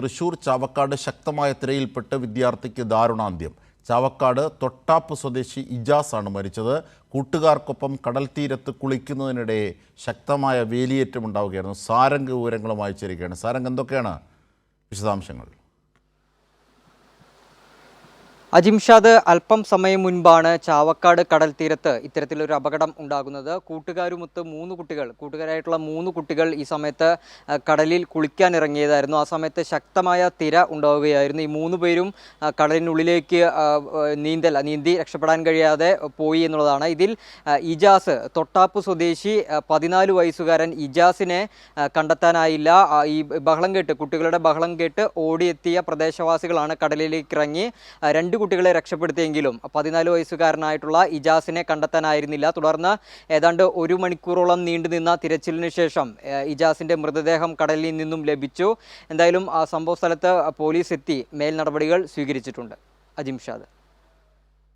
തൃശൂർ ചാവക്കാട് ശക്തമായ തിരയിൽപ്പെട്ട് വിദ്യാർത്ഥിക്ക് ദാരുണാന്ത്യം. ചാവക്കാട് തൊട്ടാപ്പ് സ്വദേശി ഇജാസ് ആണ് മരിച്ചത്. കൂട്ടുകാർക്കൊപ്പം കടൽ തീരത്ത് കുളിക്കുന്നതിനിടെ ശക്തമായ വേലിയേറ്റമുണ്ടാവുകയായിരുന്നു. സാരംഗ് വിവരങ്ങളുമായി ചേരുകയാണ്. സാരംഗ്, എന്തൊക്കെയാണ് വിശദാംശങ്ങൾ? അജിംഷാദ്, അല്പം സമയം മുൻപാണ് ചാവക്കാട് കടൽ തീരത്ത് ഇത്തരത്തിലൊരു അപകടം ഉണ്ടാകുന്നത്. കൂട്ടുകാരുമൊത്ത് കൂട്ടുകാരായിട്ടുള്ള മൂന്ന് കുട്ടികൾ ഈ സമയത്ത് കടലിൽ കുളിക്കാൻ ഇറങ്ങിയതായിരുന്നു. ആ സമയത്ത് ശക്തമായ തിര ഉണ്ടാവുകയായിരുന്നു. ഈ മൂന്ന് പേരും കടലിനുള്ളിലേക്ക് നീന്തി രക്ഷപ്പെടാൻ കഴിയാതെ പോയി എന്നുള്ളതാണ്. ഇതിൽ ഇജാസ്, തൊട്ടാപ്പ് സ്വദേശി 14 വയസ്സുകാരൻ ഇജാസിനെ കണ്ടെത്താനായില്ല. ഈ കുട്ടികളുടെ ബഹളം കേട്ട് ഓടിയെത്തിയ പ്രദേശവാസികളാണ് കടലിലേക്ക് ഇറങ്ങി രണ്ട് കുട്ടികളെ രക്ഷപ്പെടുത്തിയെങ്കിലും 14 വയസ്സുകാരനായിട്ടുള്ള ഇജാസിനെ കണ്ടെത്താനായിരുന്നില്ല. തുടർന്ന് ഏതാണ്ട് 1 മണിക്കൂറോളം നീണ്ടുനിന്ന തിരച്ചിലിന് ശേഷം ഇജാസിന്റെ മൃതദേഹം കടലിൽ നിന്നും ലഭിച്ചു. എന്തായാലും സംഭവ സ്ഥലത്ത് പോലീസ് എത്തി മേൽ നടപടികൾ സ്വീകരിച്ചിട്ടുണ്ട്. അജിംഷാദ്.